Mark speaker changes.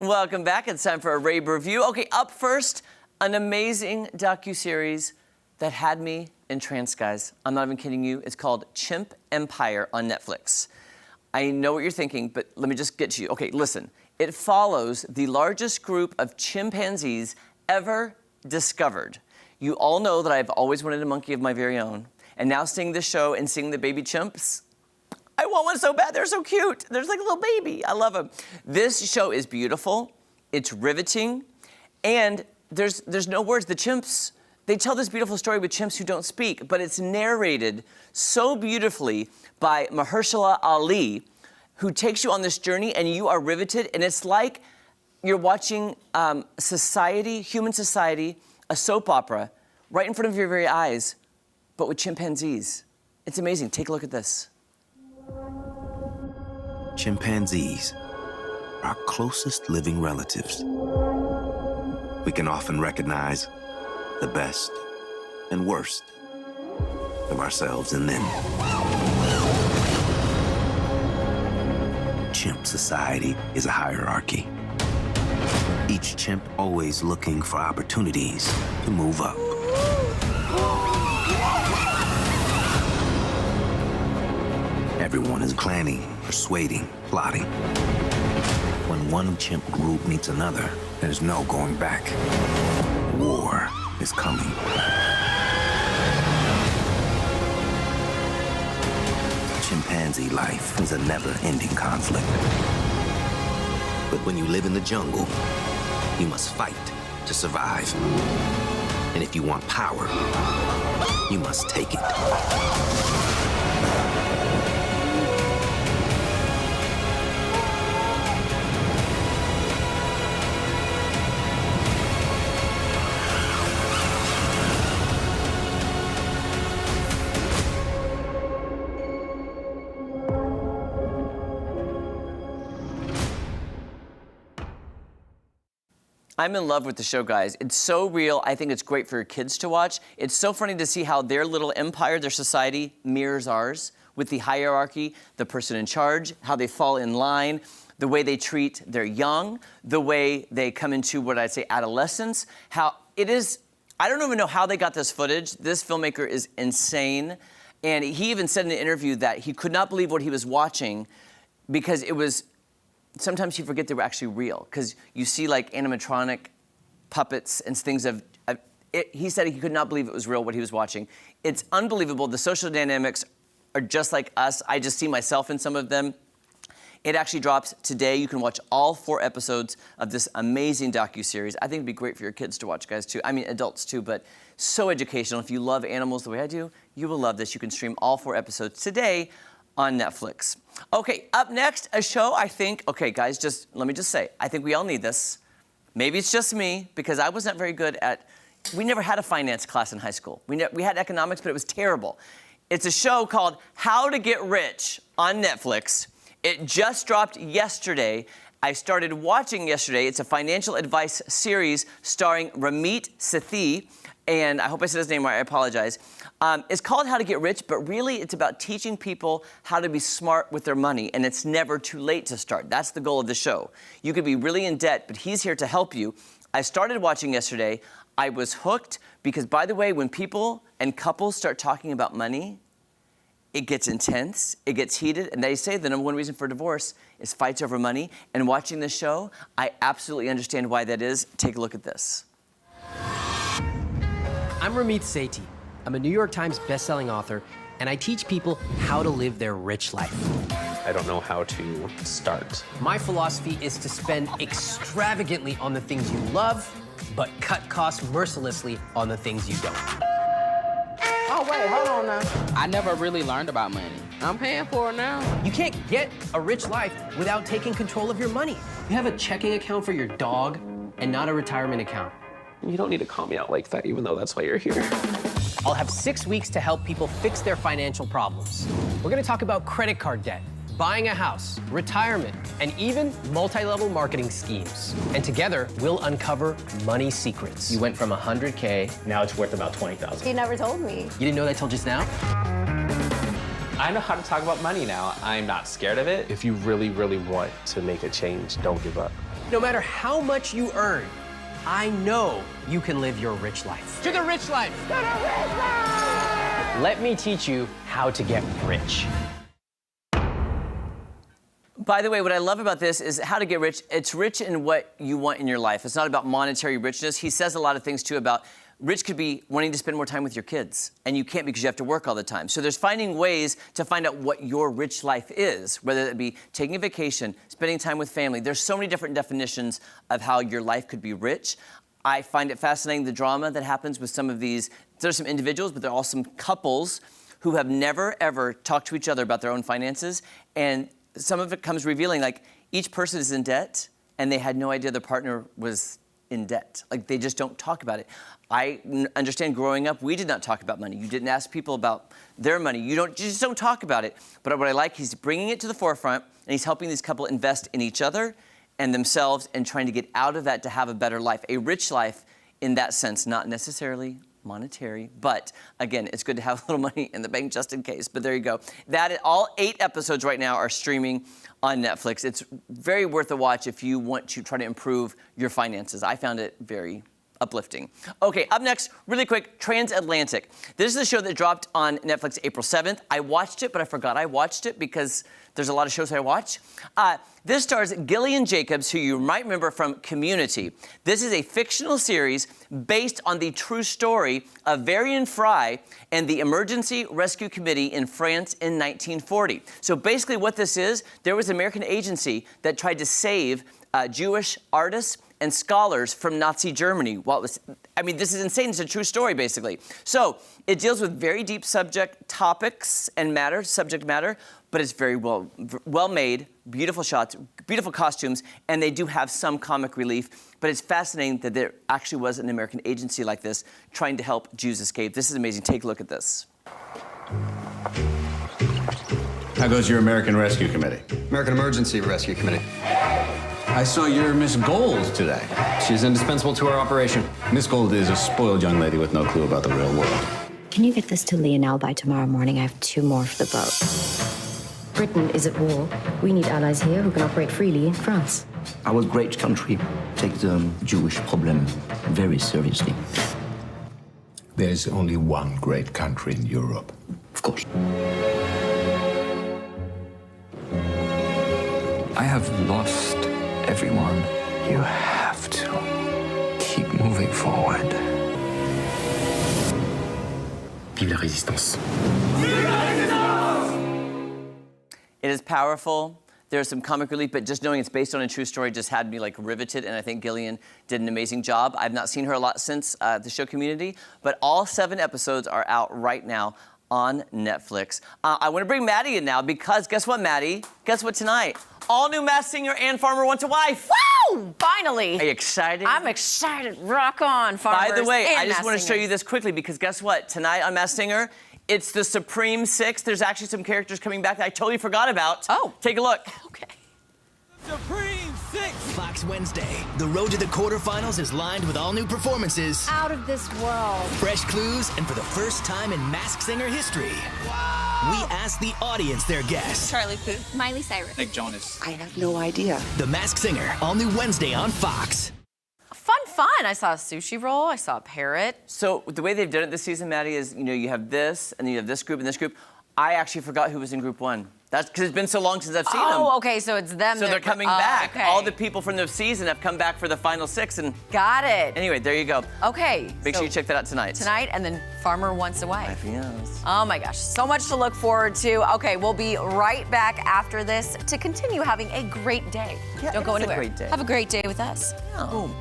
Speaker 1: Welcome back. It's time for a Rabe review. Okay, up first, an amazing docuseries that had me entranced, guys. I'm not even kidding you. It's called Chimp Empire on Netflix. I know what you're thinking, but let me just get to you. Okay, listen. It follows the largest group of chimpanzees ever discovered. You all know that I've always wanted a monkey of my very own. And now seeing this show and seeing the baby chimps, I want one so bad. They're so cute. They're like a little baby. I love them. This show is beautiful. It's riveting. And there's no words. The chimps, they tell this beautiful story with chimps who don't speak, but it's narrated so beautifully by Mahershala Ali, who takes you on this journey and you are riveted. And it's like you're watching human society, a soap opera, right in front of your very eyes, but with chimpanzees. It's amazing. Take a look at this.
Speaker 2: Chimpanzees are our closest living relatives. We can often recognize the best and worst of ourselves in them. Chimp society is a hierarchy. Each chimp always looking for opportunities to move up. Everyone is planning, persuading, plotting. When one chimp group meets another, there's no going back. War is coming. Chimpanzee life is a never-ending conflict. But when you live in the jungle, you must fight to survive. And if you want power, you must take it.
Speaker 1: I'm in love with the show, guys. It's so real. I think it's great for your kids to watch. It's so funny to see how their little empire, their society, mirrors ours with the hierarchy, the person in charge, how they fall in line, the way they treat their young, the way they come into what I'd say adolescence, how it is. I don't even know how they got this footage. This filmmaker is insane. And he even said in an interview that he could not believe what he was watching because it was, sometimes you forget they were actually real because you see like animatronic puppets and things of it. He said he could not believe it was real what he was watching. It's unbelievable. The social dynamics are just like us. I just see myself in some of them. It actually drops today. You can watch all 4 episodes of this amazing docuseries. I think it'd be great for your kids to watch, guys, too. I mean, adults, too, but so educational. If you love animals the way I do, you will love this. You can stream all 4 episodes today on Netflix. Okay, up next, a show I think, okay, guys, let me just say, I think we all need this. Maybe it's just me, because I was not very good at, we never had a finance class in high school. We had economics, but it was terrible. It's a show called How to Get Rich on Netflix. It just dropped yesterday. I started watching yesterday. It's a financial advice series starring Ramit Sethi, and I hope I said his name right, I apologize. It's called How to Get Rich, but really it's about teaching people how to be smart with their money, and it's never too late to start. That's the goal of the show. You could be really in debt, but he's here to help you. I started watching yesterday. I was hooked because, by the way, when people and couples start talking about money, it gets intense, it gets heated, and they say the #1 reason for divorce is fights over money. And watching this show, I absolutely understand why that is. Take a look at this.
Speaker 3: I'm Ramit Sethi. I'm a New York Times bestselling author, and I teach people how to live their rich life.
Speaker 4: I don't know how to start.
Speaker 3: My philosophy is to spend extravagantly on the things you love, but cut costs mercilessly on the things you don't.
Speaker 5: Oh, wait, hold on now. I never really learned about money. I'm paying for it now.
Speaker 3: You can't get a rich life without taking control of your money. You have a checking account for your dog and not a retirement account.
Speaker 4: You don't need to call me out like that, even though that's why you're here.
Speaker 3: I'll have 6 weeks to help people fix their financial problems. We're gonna talk about credit card debt, buying a house, retirement, and even multi-level marketing schemes. And together, we'll uncover money secrets.
Speaker 6: You went from 100K, now it's worth about 20,000.
Speaker 7: You never told me.
Speaker 3: You didn't know that I told just now?
Speaker 4: I know how to talk about money now. I'm not scared of it.
Speaker 8: If you really, really want to make a change, don't give up.
Speaker 3: No matter how much you earn, I know you can live your rich life. To the rich life! To the rich life! Let me teach you how to get rich.
Speaker 1: By the way, what I love about this is how to get rich. It's rich in what you want in your life. It's not about monetary richness. He says a lot of things, too, about rich could be wanting to spend more time with your kids, and you can't because you have to work all the time. So there's finding ways to find out what your rich life is, whether it be taking a vacation, spending time with family. There's so many different definitions of how your life could be rich. I find it fascinating, the drama that happens with some of these. There's some individuals, but there are also some couples who have never, ever talked to each other about their own finances, and some of it comes revealing, like, each person is in debt, and they had no idea their partner was in debt. Like, they just don't talk about it. I understand growing up, we did not talk about money. You didn't ask people about their money. You just don't talk about it. But what I like, he's bringing it to the forefront, and he's helping these couple invest in each other and themselves and trying to get out of that to have a better life, a rich life in that sense, not necessarily monetary, but again, it's good to have a little money in the bank just in case. But there you go. All 8 episodes right now are streaming on Netflix. It's very worth a watch if you want to try to improve your finances. I found it very uplifting. Okay, up next, really quick, Transatlantic. This is a show that dropped on Netflix April 7th. I watched it, but I forgot I watched it because there's a lot of shows I watch. This stars Gillian Jacobs, who you might remember from Community. This is a fictional series based on the true story of Varian Fry and the Emergency Rescue Committee in France in 1940. So basically what this is, there was an American agency that tried to save Jewish artists and scholars from Nazi Germany. This is insane. It's a true story, basically. So it deals with very deep subject matter, but it's very well made, beautiful shots, beautiful costumes, and they do have some comic relief. But it's fascinating that there actually was an American agency like this trying to help Jews escape. This is amazing. Take a look at this.
Speaker 7: How goes your American Rescue Committee?
Speaker 8: American Emergency Rescue Committee.
Speaker 7: I saw your Miss Gold today.
Speaker 8: She's indispensable to our operation.
Speaker 7: Miss Gold is a spoiled young lady with no clue about the real world.
Speaker 9: Can you get this to Lionel by tomorrow morning? I have 2 more for the boat. Britain is at war. We need allies here who can operate freely in France.
Speaker 10: Our great country takes the Jewish problem very seriously.
Speaker 11: There's only one great country in Europe.
Speaker 10: Of course.
Speaker 12: I have lost everyone. You have to keep moving forward.
Speaker 10: Vive la résistance.
Speaker 1: It is powerful. There's some comic relief, but just knowing it's based on a true story just had me riveted, and I think Gillian did an amazing job. I've not seen her a lot since the show Community, but all 7 episodes are out right now on Netflix. I want to bring Maddie in now because guess what, Maddie? Guess what tonight? All new Masked Singer and Farmer Wants a Wife.
Speaker 13: Woo! Finally.
Speaker 1: Are you excited?
Speaker 13: I'm excited. Rock on, Farmers.
Speaker 1: By the way,
Speaker 13: and
Speaker 1: I just want to show you this quickly because guess what? Tonight on Masked Singer, it's the Supreme 6. There's actually some characters coming back that I totally forgot about.
Speaker 13: Oh.
Speaker 1: Take a look.
Speaker 13: Okay.
Speaker 14: Supreme 6! Fox Wednesday. The road to the quarterfinals is lined with all new performances.
Speaker 15: Out of this world.
Speaker 14: Fresh clues, and for the first time in Masked Singer history, we asked the audience their guess.
Speaker 15: Charlie Puth. Miley Cyrus.
Speaker 12: Nick Jonas.
Speaker 15: I have no idea.
Speaker 14: The Masked Singer, all new Wednesday on Fox.
Speaker 13: Fun. I saw a sushi roll. I saw a parrot.
Speaker 1: So the way they've done it this season, Maddie, is you have this, and then you have this group and this group. I actually forgot who was in group 1. That's because it's been so long since I've seen them.
Speaker 13: Oh, okay, so it's them.
Speaker 1: So they're coming back.
Speaker 13: Okay.
Speaker 1: All the people from the season have come back for the final 6. And
Speaker 13: got it.
Speaker 1: Anyway, there you go.
Speaker 13: Okay.
Speaker 1: Make sure you check that out tonight.
Speaker 13: Tonight, and then Farmer Wants a Wife.
Speaker 1: Yes.
Speaker 13: Oh my gosh, so much to look forward to. Okay, we'll be right back after this to continue having a great day.
Speaker 1: Yeah,
Speaker 13: Don't go
Speaker 1: it's a
Speaker 13: anywhere.
Speaker 1: great day.
Speaker 13: Have a great day with us.
Speaker 1: Oh.